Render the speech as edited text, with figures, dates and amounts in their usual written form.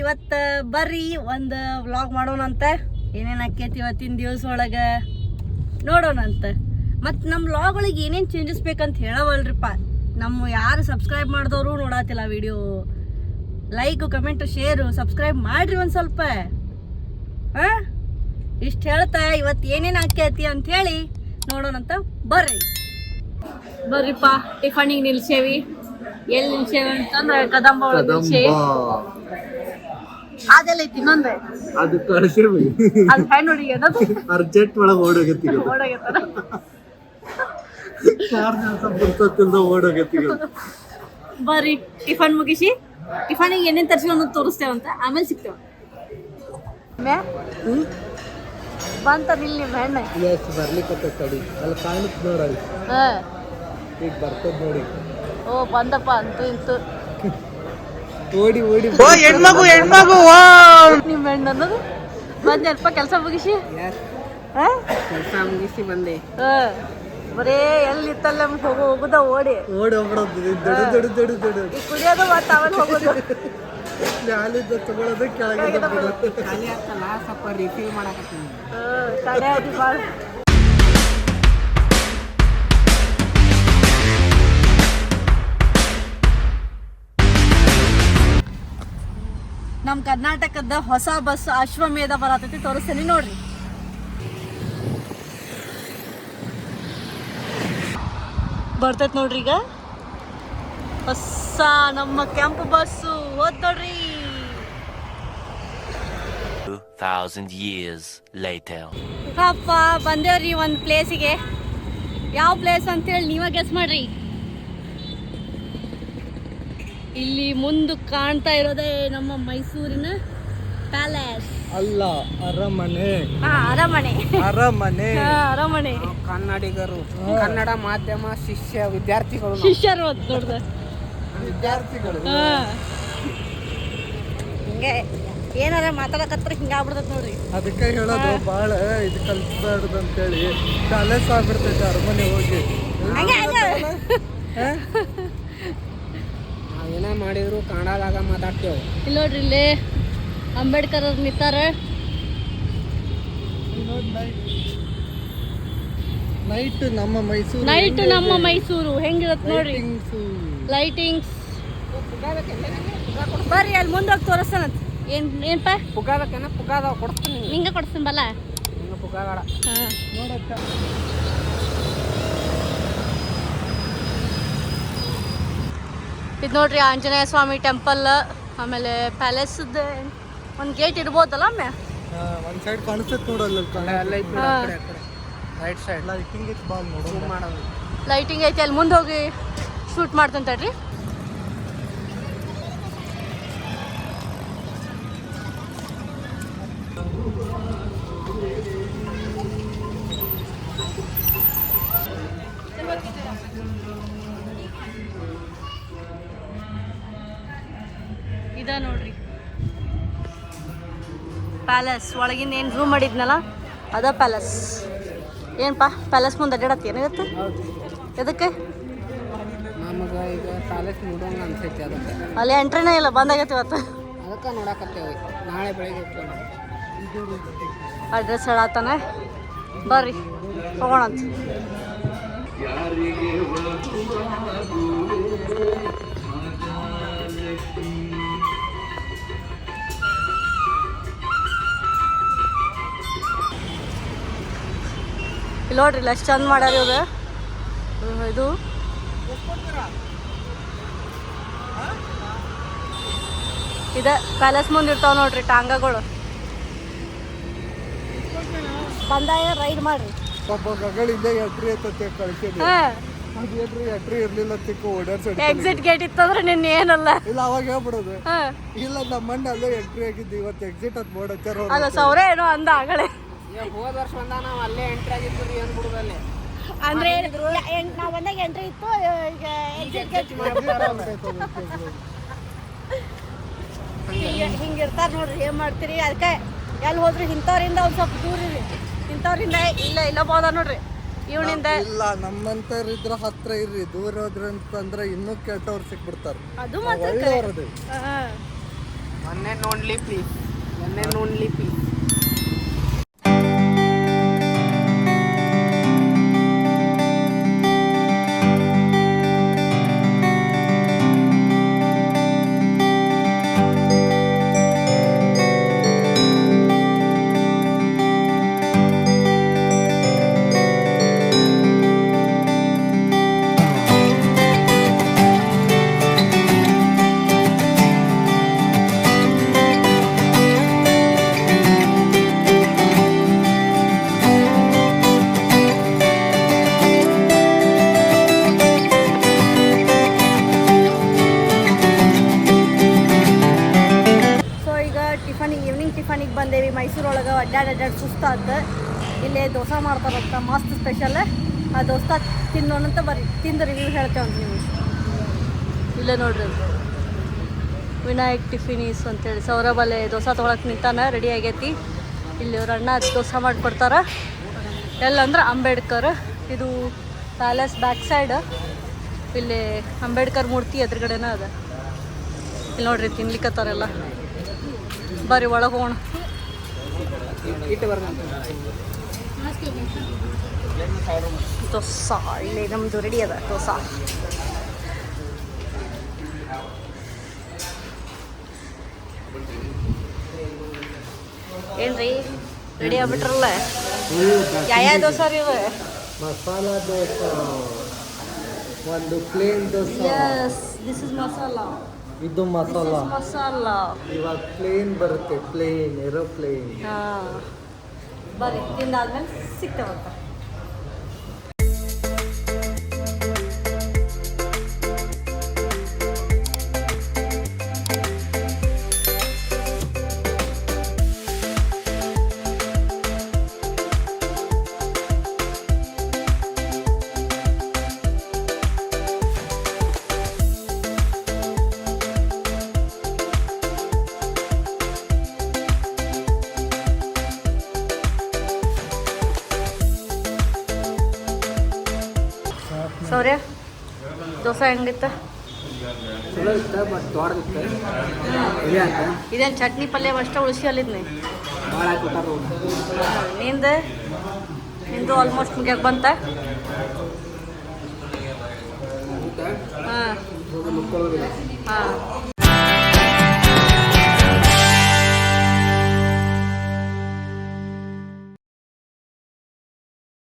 ಇವತ್ತು ಬರ್ರಿ ಒಂದು ವ್ಲಾಗ್ ಮಾಡೋಣಂತ. ಏನೇನು ಆಕೈತಿ ಇವತ್ತಿನ ದಿವಸ ಒಳಗೆ ನೋಡೋಣಂತ. ಮತ್ತು ನಮ್ಮ ವ್ಲಾಗ್ ಒಳಗೆ ಏನೇನು ಚೇಂಜಸ್ ಬೇಕಂತ ಹೇಳವಲ್ರಿಪ್ಪ. ನಮ್ಮ ಯಾರು ಸಬ್ಸ್ಕ್ರೈಬ್ ಮಾಡಿದವರು ನೋಡತ್ತಿಲ್ಲ video. Like comment share subscribe ಮಾಡಿರಿ ಒಂದು ಸ್ವಲ್ಪ. ಹಾಂ, ಇಷ್ಟು ಹೇಳ್ತಾ ಇವತ್ತು ಏನೇನು ಆಕೈತಿ ಅಂಥೇಳಿ ನೋಡೋಣಂತ ಬರ್ರಿಪ್ಪ. ಟಿಫನಿಗೆ ನಿಲ್ಸೇವಿ. ಎಲ್ಲಿ ನಿಲ್ಸೇವಿ ಅಂತಂದ್ರೆ ಕದಂಬ ಒಳಗೆ ನಿಲ್ಸೇವಿ. ಅದೆಲ್ಲ ಐತಿ ಇನ್ನೊಂದು ಅದು ಕಳಿಸೇವಿ. ಅದು ಹ್ಯಾಂಡ್ ಹೊಡಿಗೆ ಅನ್ನೋದು ಅರ್ಜೆಂಟ್ ಒಳಗೆ ಓಡೋಗತ್ತಿ ಓಡಾಗತ್ತಾರ. ಓಡೋಗತ್ತಿ. ಬರ್ರಿ ಟಿಫನ್ ಮುಗಿಸಿ ಟಿಫನಿಗೆ ಏನೇನು ತರಿಸಿ ಅನ್ನೋದು ತೋರಿಸ್ತೇವಂತ. ಆಮೇಲೆ ಸಿಗ್ತೇವೆ. ಬಂತ ನಿಲ್ಲಿ ನಿಮ್ಮ ಹೆಣ್ಣೆ ಎಷ್ಟು ಬರ್ಲಿಕ್ಕೆ ತಡಿ ಅಲ್ಲಿ ಕಾಣುತ್ತೆ ನೋಡಲ್ಲಿ. ಈಗ ಬರ್ತದ ನೋಡಿ. ಓ ಬಂದಪ್ಪ ಅಂತೂ ಇಂತು. ಓಡಿ ಓಡಿ ಹೆಣ್ಮಗು ನಿಮ್ಮ ಹೆಣ್ಣು ಅನ್ನೋದು ಬಂದೇನಪ್ಪ. ಕೆಲಸ ಮುಗಿಸಿ ಕೆಲಸ ಮುಗಿಸಿ ಬಂದೆ. ಬರೇ ಎಲ್ಲಿತ್ತಲ್ಲ ಹೋಗುದ ಓಡಿ ಹೋಗ್ಬಿಡೋದು. ದೊಡ್ಡ ದೊಡ್ಡ ದೊಡ್ಡ ದೊಡ್ಡ ಈ ಕುಡಿಯೋದು ಮತ್ತೆ ಆಮೇಲೆ ಹೋಗೋದು. ಮ್ಯಾಲಿಂದ ತಗೊಳ್ಳೋದು ಕೆಳಗಿಂದ ಬಿಡೋದು. ಖಾಲಿ ಆಗ್ತಲ್ಲ ಸ್ವಲ್ಪ ರಿಫಿಲ್ ಮಾಡಕತ್ತೀನಿ. ಕಡೆ ಅದು ಭಾಳ. ನಮ್ಮ ಕರ್ನಾಟಕದ ಹೊಸ ಬಸ್ ಅಶ್ವಮೇಧ ಬರತೈತಿ, ತೋರಿಸ್ತೀನಿ ನೋಡ್ರಿ. ಬರ್ತೈತಿ ನೋಡ್ರಿ ಈಗ ಹೊಸ ನಮ್ಮ ಕೆಂಪು ಬಸ್ಸು. ಹೋದ್ ನೋಡ್ರಿ. 2000 years later. ಪಾಪ ಬಂದೇವ್ರಿ ಒಂದು ಪ್ಲೇಸಿಗೆ. ಯಾವ ಪ್ಲೇಸ್ ಅಂತೇಳಿ ನೀವೇ ಗೆಸ್ ಮಾಡ್ರಿ. ಇಲ್ಲಿ ಮುಂದೆ ಕಾಣ್ತಾ ಇರೋದೇ ನಮ್ಮ ಮೈಸೂರಿನ ಪ್ಯಾಲೇಸ್. ಅಲ್ಲ, ಅರಮನೆ. ಅರಮನೆ ಅರಮನೆ ಅರಮನೆ. ಕನ್ನಡಿಗರು, ಕನ್ನಡ ಮಾಧ್ಯಮ ವಿದ್ಯಾರ್ಥಿಗಳು, ಶಿಷ್ಯರು ನೋಡ್ದ ವಿದ್ಯಾರ್ಥಿಗಳು. ಹಿಂಗೆ ಏನಾರ ಮಾತಾಡಕತ್ರ ಹಿಂಗಾಗ್ಬಿಡ್ತೈತೆ ನೋಡ್ರಿ. ಅದಕ್ಕೆ ಹೇಳೋದು ಭಾಳ ಇದು ಕಲ್ಸ್ಬಾರ್ದು ಅಂತೇಳಿ. ಪ್ಯಾಲೇಸ್ ಆಗ್ಬಿಡ್ತೈತೆ ಅರಮನೆ ಹೋಗಿ. ನಾವೇನ ಮಾಡಿದ್ರು ಕನ್ನಡದಾಗ ಮಾತಾಡ್ತೇವೆ. ಇಲ್ಲಿ ನೋಡ್ರಿ, ಇಲ್ಲಿ ಅಂಬೇಡ್ಕರ್ ಅವ್ರು ನಿಂತಾರ. ನೈಟ್ ನಮ್ಮ ಮೈಸೂರು. ನೈಟ್ ನಮ್ಮ ಮೈಸೂರು ಹೆಂಗಿರತ್ತೆ ನೋಡ್ರಿ. ಲೈಟಿಂಗ್ಸ್. ಬರ್ರಿ ಅಲ್ಲಿ ಮುಂದೆ ಹೋಗಿ ತೋರಿಸ್ತಾನಂತ. ಏನಪ್ಪ ಪುಗಾದಕ್ಕೇನ ಪುಗಾದ ಕೊಡ್ತೀನಿ. ನಿಂಗೆ ಕೊಡಿಸ್ತೀನಿ ಬಲ್ಲ. ನಿಂಗೆ ಪುಗಾಗಾಡ ನೋಡಕ್ಕ. ಇದು ನೋಡ್ರಿ ಆಂಜನೇಯ ಸ್ವಾಮಿ ಟೆಂಪಲ್. ಆಮೇಲೆ ಪ್ಯಾಲೇಸ್ದ ಒಂದು ಗೇಟ್ ಇಡ್ಬೋದಲ್ಲ ಒಮ್ಮೆ. ಒಂದ್ ಸೈಡ್ ಕಾಣಿಸ್ತೈತೆ ನೋಡಲ್ಲ. ಎಲ್ಲ ಐತಿ ರೈಟ್ ಸೈಡ್. ಲೈಟಿಂಗ್ ಇತ್ತು ಬಾಲ್ ನೋಡೋದು. ಮಾಡೋದು ಲೈಟಿಂಗ್ ಐತಿ. ಅಲ್ಲಿ ಮುಂದೆ ಹೋಗಿ ಶೂಟ್ ಮಾಡ್ತಂತಡ್ರಿ. ಇದ ನೋಡ್ರಿ ಪ್ಯಾಲೇಸ್. ಒಳಗಿಂದ ಏನು ರೂಮ್ ಮಾಡಿದ್ನಲ್ಲ ಅದ ಪ್ಯಾಲೇಸ್. ಏನಪ್ಪ ಪ್ಯಾಲೇಸ್ ಮುಂದೆ ಅಡ್ಡಾಡತ್ತಿ ಏನಾಗತ್ತೆ? ಎದಕ್ಕೆ? ನಮಗೆ ಈಗ ಪ್ಯಾಲೇಸ್ ನೋಡೋಂಗ ಅನ್ಸೈತಿ. ಅದಕ್ಕೆ ಅಲ್ಲಿ ಎಂಟ್ರಿನೇ ಇಲ್ಲ, ಬಂದಾಗೈತಿ ಇವತ್ತು. ಅದಕ್ಕೆ ನೋಡಕತ್ತೇವೆ. ನಾಳೆ ಬೆಳಿಗ್ಗೆ ಅಡ್ರೆಸ್ ಹೇಳತ್ತಾನೆ. ಬರ್ರಿ ಹೋಗೋಣಂತ. ಇಲ್ಲಿ ನೋಡ್ರಿ, ಇಲ್ಲ ಎಷ್ಟು ಚಂದ ಮಾಡ್ಯಾರ ಇವ್ರು. ಇದು ಇದೆ ಪ್ಯಾಲೇಸ್ ಮುಂದೆ ಇರ್ತಾವ ನೋಡ್ರಿ ಟಾಂಗಗಳು. ಬಂದಾಗ ರೈಡ್ ಮಾಡ್ರಿ. ಪಾಪ ಗಗಳಿಂದ ಎಂಟ್ರಿ ಐತತ್ತೆ ಕಳ್ಸಿದ್ವಿ. ಅದು ಎಂಟ್ರಿ ಇರ್ಲಿಲ್ಲ ತಿಕ್ಕ ಓಡಾಡ್ಸೋದು. ಎಕ್ಸಿಟ್ ಗೇಟ್ ಇತ್ತಂದ್ರೆ ನಿನ್ನೆ ಏನಲ್ಲ. ಇಲ್ಲ ಅವಾಗ ಹೇಳ್ಬಿಡೋದು. ಇಲ್ಲ ನಮ್ಮ ಮಣ್ಣ ಅಲ್ಲೇ ಎಂಟ್ರಿ ಆಗಿದ್ದು, ಇವತ್ತು ಎಕ್ಸಿಟ್ ಅಂತ ಬೋರ್ಡ್ ಹಚ್ಚಾರ. ಅಲ್ಲ ಸೌರೆ ಏನೋ ಅಂದ ಆಗಲೇ. ಹೋದ ವರ್ಷ ಬಂದ ನಾವು ಅಲ್ಲೇ ಎಂಟ್ರಿ ಆಗಿದ್ದು ರೀ ಅನ್ಬಿಡುದಲ್ಲೇ. ಅಂದ್ರೆ ನಾವು ಬಂದಾಗ ಎಂಟ್ರಿ ಇತ್ತು, ಈಗ ಎಕ್ಸಿಟ್ ಗೇಟ್ ಹಿಂಗಿರ್ತಾರ ನೋಡ್ರಿ. ಏನ್ ಮಾಡ್ತೀರಿ? ಅದಕ್ಕೆ ಎಲ್ಲಿ ಹೋದ್ರಿ ಇಂಥವ್ರಿಂದ ಒಂದು ಸ್ವಲ್ಪ ದೂರ ಇರಿ. ಇಂಥವ್ರಿಂದ ಇಲ್ಲ ಬೋದ ನೋಡ್ರಿ. ಇವನಿಂದ ಇಲ್ಲ ನಮ್ಮಂತವ್ರ ಇದ್ರ ಹತ್ರ ಇರ್ರಿ, ದೂರ ಹೋದ್ರಿ ಅಂತಂದ್ರೆ ಇನ್ನೂ ಕೆಟ್ಟವ್ರು ಸಿಕ್ಬಿಡ್ತಾರ. ಅದು ಮತ್ತೆ one and only please, one and only please. Evening ಟಿಫನಿಗೆ ಬಂದೇವಿ. ಮೈಸೂರೊಳಗೆ ಅಡ್ಡಾಡ್ ಸುಸ್ತಾದ. ಇಲ್ಲೇ ದೋಸೆ ಮಾಡ್ತಾರಂತ ಮಸ್ತ್ ಸ್ಪೆಷಲ್. ಆ ದೋಸೆ ತಿನ್ನೋಣಂತ ಬರ್ರಿ, ತಿಂದು ರಿವ್ಯೂ ಹೇಳ್ತೇವೆ ನಿಮಗೆ. ಇಲ್ಲೇ ನೋಡ್ರಿ, ವಿನಾಯಕ್ ಟಿಫಿನೀಸ್ ಅಂತೇಳಿ ಸೌರಭಲೆ ದೋಸೆ ತೊಗೊಳಕ್ಕೆ ನಿಂತಾನ, ರೆಡಿ ಆಗೈತಿ. ಇಲ್ಲಿ ಅವ್ರ ಅಣ್ಣ ದೋಸೆ ಮಾಡಿಕೊಡ್ತಾರ. ಎಲ್ಲಂದ್ರೆ ಅಂಬೇಡ್ಕರ್. ಇದು ಪ್ಯಾಲೇಸ್ ಬ್ಯಾಕ್ ಸೈಡ್. ಇಲ್ಲಿ ಅಂಬೇಡ್ಕರ್ ಮೂರ್ತಿ ಎದುರುಗಡೆನ ಅದ. ಇಲ್ಲಿ ನೋಡ್ರಿ ತಿನ್ಲಿಕ್ಕತ್ತಾರೆಲ್ಲ. ಬರ್ರಿ ಒಳಗೆ ಹೋಗೋಣ. ದೋಸೆ ಇಲ್ಲಿ ನಮ್ಮದು ರೆಡಿ ಅದ ದೋಸೆ. ಏನ್ರಿ ರೆಡಿ ಆಗ್ಬಿಟ್ರಲ್ಲ? ಯಾವ ದೋಸೆ ರೀ ಇವ? ಮಸಾಲಾ ದೋಸೆ, ಒಂದು plain dosa. Yes, this is masala. ಇದು ಮಸಾಲಾ. ಮಸಾಲಾ ಇವಾಗ ಪ್ಲೇನ್ ಬರುತ್ತೆ, ಪ್ಲೇನ್ ಏರೋಪ್ಲೇನ್. ಹಾಂ, ಬರ್ರಿ ತಿಂದಾದ್ಮೇಲೆ ಸಿಗ್ತೇವಂತ. ಸೌರ್ಯ, ದೋಸೆ ಹೆಂಗಿತ್ತು? ಚಲೋ ಇತ್ತು, ಬಟ್ ದೊಡ್ಡದಿತ್ತು. ಇದೇನು ಚಟ್ನಿ ಪಲ್ಯ ಅಷ್ಟೇ ಉಳಿಸಿ ಅಲ್ಲಿದ್ನಿ. ಭಾಳ ಹಾಕ್ಬಿಟ್ಟಾರ. ನಿಂದು ಆಲ್ಮೋಸ್ಟ್ ಮುಗಿಯಕ್ಕೆ ಬಂತ. ಹಾಂ ಹಾಂ